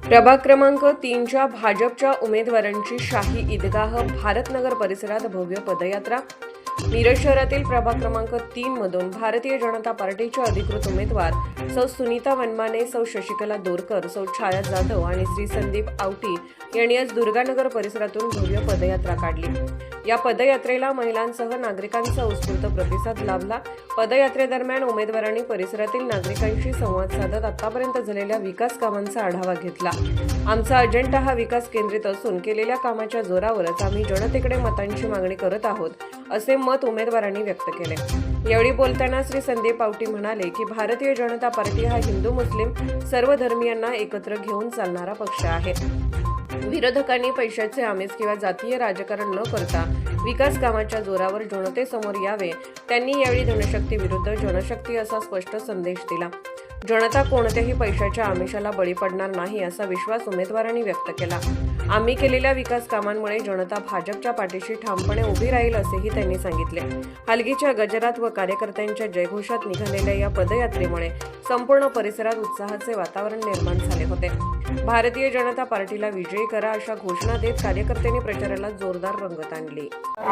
प्रभाग क्रमांक 3च्या भाजपच्या उमेदवारांची शाही ईदगाह भारतनगर परिसरात भव्य पदयात्रा। मिरज शहरातील प्रभाग क्रमांक 3 मधून भारतीय जनता पार्टीच्या अधिकृत उमेदवार सौ सुनीता वनमाने, सौ शशिकला दोरकर, सौ छाया जाधव आणि श्री संदीप आवटी यांनी आज दुर्गानगर परिसरातून भव्य पदयात्रा काढली। या पदयात्रेला महिलांसह नागरिकांचा उत्स्फूर्त प्रतिसाद लाभला। पदयात्रेदरम्यान उमेदवारांनी परिसरातील नागरिकांशी संवाद साधत आतापर्यंत झालेल्या विकास कामांचा आढावा घेतला। आमचा अजेंडा हा विकास केंद्रित असून केलेल्या कामाच्या जोरावरच आम्ही जनतेकडे मतांची मागणी करत आहोत, असे मत उमेदवारांनी व्यक्त केले। यावेळी बोलताना श्री संदीप आवटी म्हणाले की भारतीय जनता पार्टी हा हिंदू मुस्लिम सर्व धर्मीयांना एकत्र घेऊन चालणारा पक्ष आहे। विरोधकांनी पैशाचे आमिष किंवा जातीय राजकारण न करता विकास कामाच्या जोरावर जनतेसमोर यावे। त्यांनी यावेळी धनशक्ती विरुद्ध जनशक्ती असा स्पष्ट संदेश दिला। जनता कोणत्याही पैशाच्या आमिषाला बळी पडणार नाही असा विश्वास उमेदवारांनी व्यक्त केला। आम्ही केलेल्या विकास कामांमुळे जनता भाजपच्या पाठीशी ठामपणे उभी राहील असेही त्यांनी सांगितले। हलगीच्या गजरात व कार्यकर्त्यांच्या जयघोषात निघालेल्या या पदयात्रेमुळे संपूर्ण परिसरात उत्साहाचे वातावरण निर्माण झाले होते। भारतीय जनता पार्टीला विजयी करा अशा घोषणा देत कार्यकर्त्यांनी प्रचाराला जोरदार रंगत आणली।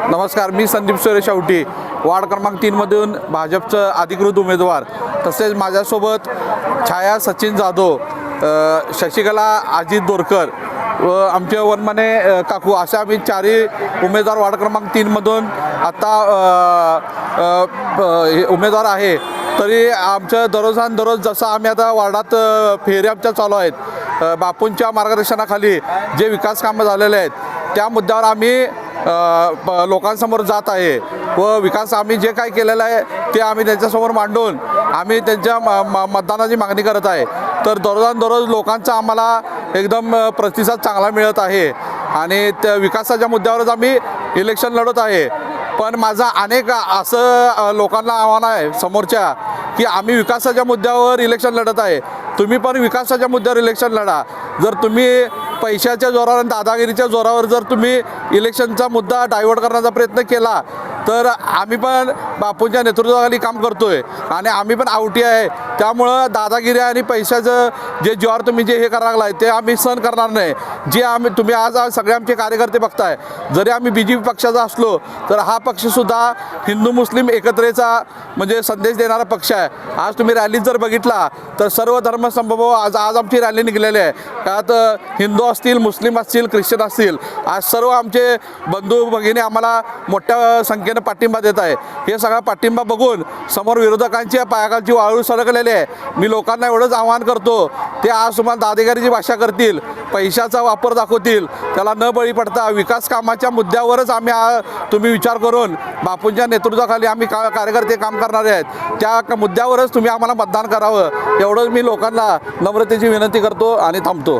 नमस्कार, मी संदीप सुरेश आवटी, वार्ड क्रमांक 3 मधून भाजपचा अधिकृत उमेदवार। तसेच माझ्यासोबत छाया सचिन जाधव, शशिकला अजित दोरकर व आमचे वनमाने काकू असे आम्ही चारही उमेदवार वार्ड क्रमांक 3 मधून आता उमेदवार आहे। तरी आमचं दररोज जसं आम्ही आता वार्डात फेऱ्या आमच्या चालू आहेत, बापूंच्या मार्गदर्शनाखाली जे विकास कामं झालेले आहेत त्या मुद्द्यावर आम्ही लोकांसमोर जात आहे व विकास आम्ही जे काही केलेलं आहे ते आम्ही त्यांच्यासमोर मांडून आम्ही त्यांच्या मतदानाची मागणी करत आहे। तर दररोज लोकांचा आम्हाला एकदम प्रतिसाद चांगला मिळत आहे आणि त्या विकासाच्या मुद्द्यावरच आम्ही इलेक्शन लढत आहे। पण माझा अनेक असं लोकांना आव्हान आहे समोरच्या की आम्ही विकासाच्या मुद्द्यावर इलेक्शन लढत आहे, तुम्ही पण विकासाच्या मुद्द्यावर इलेक्शन लढा। जर तुम्ही पैशाच्या जोरावर आणि दादागिरीच्या जोरावर जर तुम्ही इलेक्शनचा मुद्दा डायव्हर्ट करण्याचा प्रयत्न केला तर आम्ही पण बापूंच्या नेतृत्वाखाली काम करतोय आणि आम्ही पण आवटी आहे। त्यामुळं दादागिरी आणि पैशाचं जे जोर तुम्ही जे हे करायला लागलाय ते आम्ही सहन करणार नाही। जे तुम्ही आज सगळे आमचे कार्यकर्ते बघताय, जरी आम्ही BJP पक्षाचा असलो तर हा पक्षसुद्धा हिंदू मुस्लिम एकत्रेचा म्हणजे संदेश देणारा पक्ष आहे। आज तुम्ही रॅलीत जर बघितला तर सर्व धर्मसमभाव आज आमची रॅली निघलेली आहे। त्यात हिंदू असतील, मुस्लिम असतील, ख्रिश्चन असतील, आज सर्व आमचे बंधू भगिनी आम्हाला मोठ्या संख्येने पाठिंबा देत आहे। हे सगळा पाठिंबा बघून समोर विरोधकांच्या पायाखालची वाळू सरकलेली आहे। मी लोकांना एवढंच आवाहन करतो, ते आज तुम्हाला दादेगिरीची भाषा करतील, पैशाचा वापर दाखवतील, त्याला न बळी पडता विकास कामाच्या मुद्द्यावरच आम्ही तुम्ही विचार करून बापूंच्या नेतृत्वाखाली आम्ही कार्यकर्ते काम करणारे आहेत, त्या मुद्द्यावरच तुम्ही आम्हाला मतदान करावं एवढंच मी लोकांना नम्रतेची विनंती करतो आणि थांबतो।